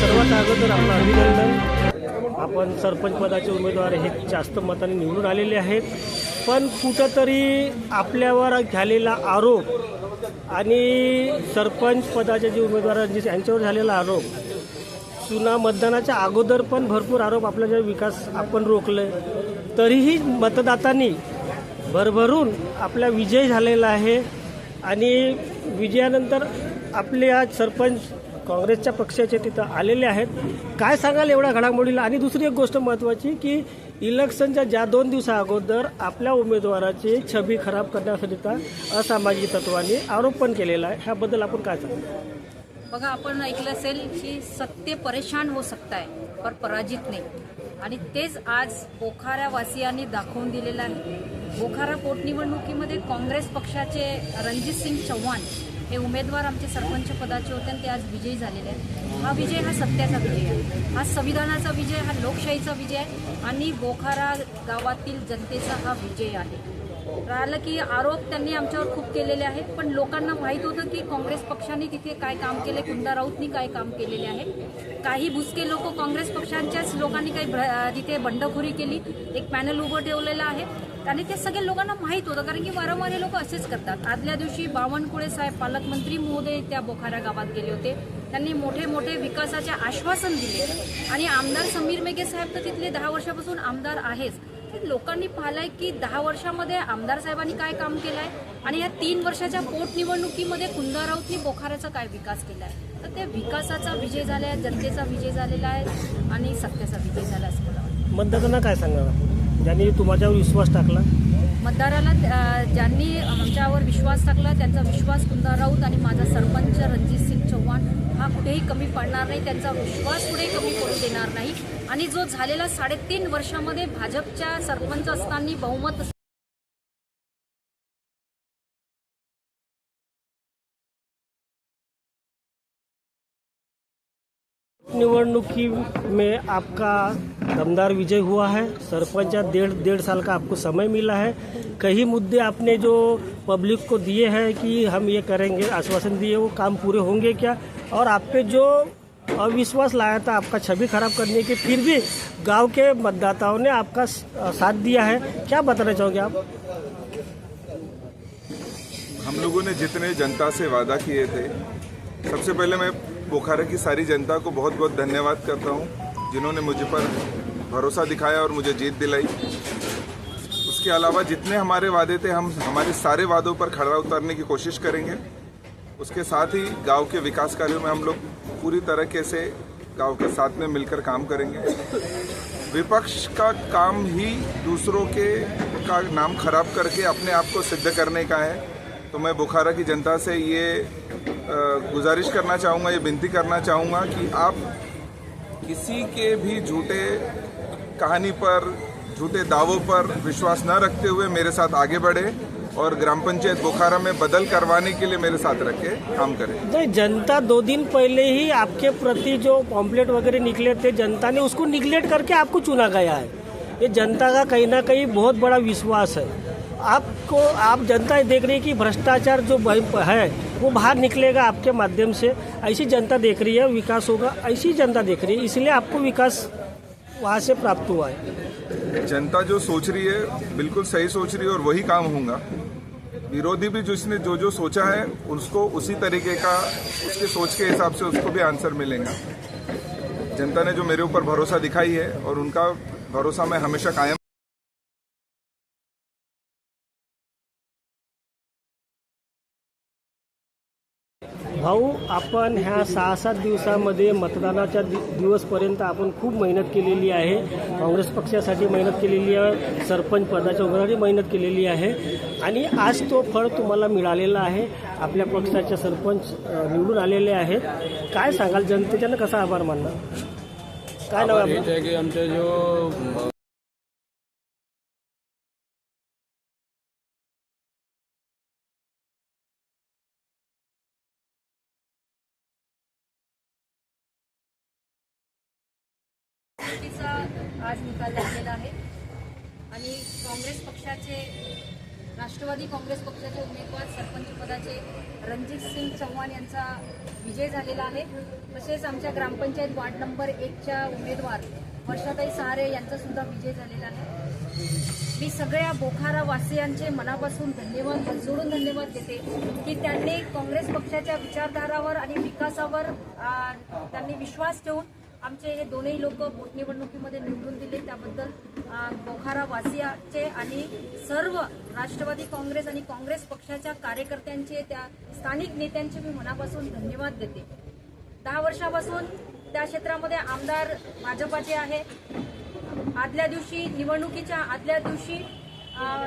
सर्वात अगोदर आपलं अभिनंदन. आपण सरपंच पदाचे उमेदवार हे जास्त मताने निवडून आलेले आहेत. पण कुठंतरी आपल्यावर झालेला आरोप आणि सरपंच पदाचे जे उमेदवार आहेत यांच्यावर झालेला आरोप, चुना मतदानाच्या अगोदर पण भरपूर आरोप आपल्याचा विकास आपण रोखले, तरीही मतदातांनी भरभरून आपला विजय झालेला आहे. आणि विजयानंतर आपले आज सरपंच काँग्रेसच्या पक्षाचे तिथं आलेले आहेत. काय सांगाल एवढ्या घडामोडीला? आणि दुसरी एक गोष्ट महत्त्वाची की इलेक्शनच्या ज्या 2 दिवसा अगोदर आपल्या उमेदवाराची छबी खराब करण्याकरिता असामाजिक तत्वांनी आरोप पण केलेला आहे. ह्याबद्दल आपण काय सांगू? बघा, आपण ऐकलं असेल की सत्य परेशान हो सकता है पर पराजित नाही, आणि तेच आज बोखारावासियांनी दाखवून दिलेलं आहे. बोखारा पोटनिवडणुकीमध्ये काँग्रेस पक्षाचे रणजितसिंग चव्हाण हे उमेदवार आमचे सरपंच पदाचे होते आणि ते आज विजयी झालेले आहेत. हा विजय हा सत्याचा विजय आहे, हा संविधानाचा विजय, हा लोकशाहीचा विजय आहे आणि बोखारा गावातील जनतेचा हा विजय आहे. राहिलं की आरोप त्यांनी आमच्यावर खूप केलेले आहेत, पण लोकांना माहीत होतं की काँग्रेस पक्षाने तिथे काय काम केले, कुंदा राऊतनी काय काम केलेले आहे. काही भुसके लोक काँग्रेस पक्षांच्याच लोकांनी काही तिथे बंडखोरी केली, एक पॅनल उभं ठेवलेलं आहे आणि ते सगळ्या लोकांना माहीत होतं, कारण की वारंवार हे लोक असेच करतात. आदल्या दिवशी बावनकुळे साहेब पालकमंत्री महोदय त्या बोखारा गावात गेले होते. त्यांनी मोठे मोठे विकासाचे आश्वासन दिले आणि आमदार समीर मेघे साहेब तर तिथले 10 वर्षापासून आमदार आहेच. लोकांनी पाहिलंय की 10 वर्षामध्ये आमदार साहेबांनी काय काम केलंय आणि या 3 वर्षाच्या पोटनिवडणुकीमध्ये कुंदा राऊतनी बोखाऱ्याचा काय विकास केलाय. तर त्या विकासाचा विजय झाला आहे, जनतेचा विजय झालेला आहे आणि सत्याचा विजय झाला असं मला वाटतं. मतदारांना काय सांगावं ज्यांनी तुमच्यावर विश्वास टाकला? मतदाराला ज्यांनी आमच्यावर विश्वास टाकला त्यांचा विश्वास कुंदा राऊत आणि माझा सरपंच रणजितसिंग चव्हाण हा कुठेही कमी पडणार नाही, त्यांचा विश्वास कुठेही कमी पडू देणार नाही. आणि जो झालेला 3.5 वर्षामध्ये भाजपच्या सरपंच असताना बहुमत निवडणुकी में आपका दमदार विजय हुआ है. सरपंच 1.5 साल का आपको समय मिला है. कई मुद्दे आपने जो पब्लिक को दिए हैं कि हम ये करेंगे, आश्वासन दिए, वो काम पूरे होंगे क्या? और आप पे जो अविश्वास लाया था आपका छवि खराब करने के, फिर भी गांव के मतदाताओं ने आपका साथ दिया है. क्या बताना चाहोगे आप? हम लोगों ने जितने जनता से वादा किए थे, सबसे पहले मैं बोखारा की सारी जनता को बहुत बहुत धन्यवाद करता हूं, जिन्होंने मुझे पर भरोसा दिखाया और मुझे जीत दिलाई. उसके अलावा जितने हमारे वादे थे, हम हमारे सारे वादों पर खरा उतरने की कोशिश करेंगे. उसके साथ ही गांव के विकास कार्यों में हम लोग पूरी तरीके से गांव के साथ में मिलकर काम करेंगे. विपक्ष का काम ही दूसरों के का नाम खराब करके अपने आप को सिद्ध करने का है. तो मैं बोखारा की जनता से ये गुजारिश करना चाहूँगा, ये विनती करना चाहूँगा कि आप किसी के भी झूठे कहानी पर, झूठे दावों पर विश्वास न रखते हुए मेरे साथ आगे बढ़े और ग्राम पंचायत बोखारा में बदल करवाने के लिए मेरे साथ रख के काम करें. नहीं, जनता 2 दिन पहले ही आपके प्रति जो पॉम्पलेट वगैरह निकले थे, जनता ने उसको निगलेक्ट करके आपको चुना गया है. ये जनता का कहीं ना कहीं बहुत बड़ा विश्वास है. आप जनता देख रही है कि भ्रष्टाचार जो है वो बाहर निकलेगा आपके माध्यम से. ऐसी जनता देख रही है, विकास होगा ऐसी जनता देख रही है, इसलिए आपको विकास वहाँ से प्राप्त हुआ है. जनता जो सोच रही है बिल्कुल सही सोच रही है और वही काम होगा. विरोधी भी जिसने जो जो सोचा है उसको उसी तरीके का, उसके सोच के हिसाब से उसको भी आंसर मिलेगा. जनता ने जो मेरे ऊपर भरोसा दिखाई है और उनका भरोसा मैं हमेशा कायम. भाऊ, आपण ह्या 6-7 दिवसामध्ये मतदानाच्या दिवसपर्यंत आपण खूप मेहनत केलेली आहे. काँग्रेस पक्षासाठी मेहनत केलेली आहे, सरपंच पदाच्या उमेदवारी मेहनत केलेली आहे आणि आज तो फळ तुम्हाला मिळालेला आहे. आपल्या पक्षाचे सरपंच निवडून आलेले आहेत. काय सांगाल, जनतेच्यानं कसा आभार मानणार? काय नाव आहे की आमच्या जो आज निकाल लागलेला आहे आणि काँग्रेस पक्षाचे राष्ट्रवादी काँग्रेस पक्षाचे उमेदवार सरपंच पदाचे रणजित सिंग चव्हाण यांचा विजय झालेला आहे. तसेच आमच्या ग्रामपंचायत वार्ड नंबर 1च्या उमेदवार वर्षाताई सहारे यांचा सुद्धा विजय झालेला आहे. मी सगळ्या बोखारा वासियांचे मनापासून जोडून धन्यवाद देते की त्यांनी काँग्रेस पक्षाच्या विचारधारावर आणि विकासावर त्यांनी विश्वास ठेवून आमचे हे दोनही लोक पोटनिवडणुकीमध्ये निवडून दिले. त्याबद्दल बोखारा वासियाचे आणि सर्व राष्ट्रवादी काँग्रेस आणि काँग्रेस पक्षाच्या कार्यकर्त्यांचे, त्या स्थानिक नेत्यांचे मी मनापासून धन्यवाद देते. 10 वर्षापासून त्या क्षेत्रामध्ये आमदार भाजपाचे आहे. निवडणुकीच्या आदल्या दिवशी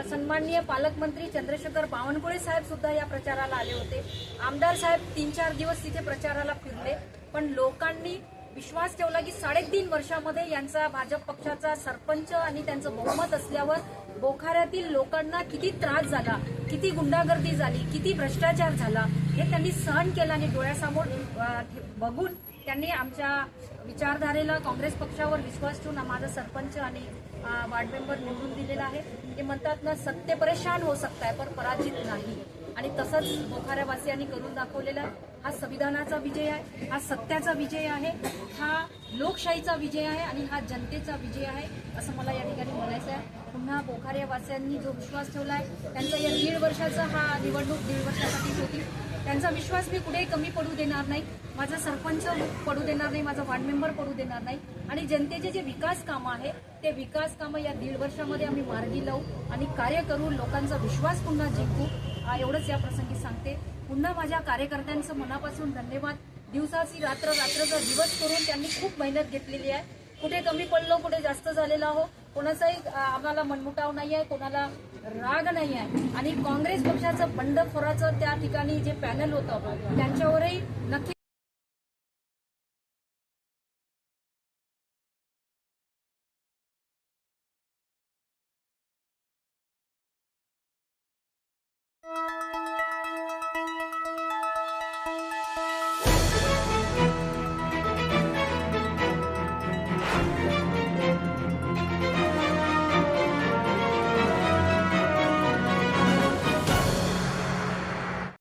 सन्माननीय पालकमंत्री चंद्रशेखर बावनकुळे साहेब सुद्धा या प्रचाराला आले होते. आमदार साहेब 3-4 दिवस तिथे प्रचाराला फिरले, पण लोकांनी विश्वास ठेवला की 3.5 वर्षामध्ये यांचा भाजप पक्षाचा सरपंच आणि त्यांचं बहुमत असल्यावर बोखाऱ्यातील लोकांना किती त्रास झाला, किती गुंडागर्दी झाली, किती भ्रष्टाचार झाला हे त्यांनी सहन केलं आणि डोळ्यासमोर बघून त्यांनी आमच्या विचारधारेला, काँग्रेस पक्षावर विश्वास ठेवून माझा सरपंच आणि वार्ड मेंबर निवडून दिलेला आहे. ते म्हणतात ना, सत्य परेशान हो सकता है पर पराजित नाही. आणि तसंच बोखाऱ्यावासियांनी करून दाखवलेला हा संविधानाचा विजय आहे, हा सत्याचा विजय आहे, हा लोकशाहीचा विजय आहे आणि हा जनतेचा विजय आहे असं मला या ठिकाणी म्हणायचं आहे. पुन्हा बोखाऱ्यावासियांनी जो विश्वास ठेवला आहे त्यांचा या 1.5 वर्षाचा हा निवडणूक 1.5 वर्षासाठीच होती. त्यांचा विश्वास मी कुठेही कमी पडू देणार नाही, माझा सरपंच पडू देणार नाही, माझा वार्ड मेंबर पडू देणार नाही आणि जनतेचे जे विकास कामं आहे ते विकास कामं या 1.5 वर्षामध्ये आम्ही मार्गी लावू आणि कार्य करू, लोकांचा विश्वास पुन्हा जिंकू एवढंच या प्रसंगी सांगते. पुन्हा माझ्या कार्यकर्त्यांचं मनापासून धन्यवाद. दिवसाची रात्रचा दिवस करून त्यांनी खूप मेहनत घेतलेली आहे. कुठे कमी पडलो, कुठे जास्त झालेला हो, कोणाचाही आम्हाला मनमुटाव नाही आहे, कोणाला राग नाही आहे. आणि काँग्रेस पक्षाचं बंडखोराचं त्या ठिकाणी जे पॅनल होतं त्यांच्यावरही नक्की